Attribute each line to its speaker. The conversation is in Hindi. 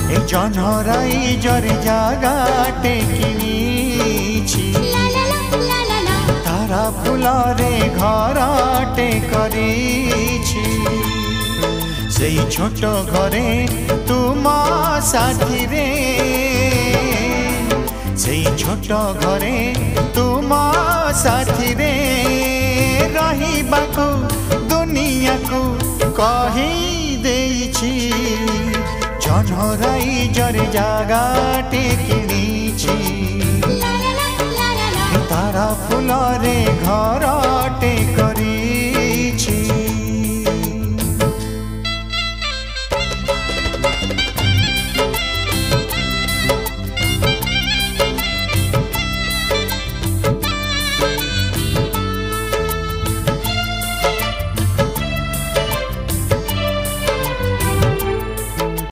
Speaker 1: ए जनराई जरे जागाटे किनिछि तारा फुलरे घरटे करिछि सेई छोट घरे तुम साथी रे सेई छोट घरे तुम साथी रे रहिबाकू दुनिया को कहि देछि जनराई जरे जागाटे किनिछि तारा फुलरे घर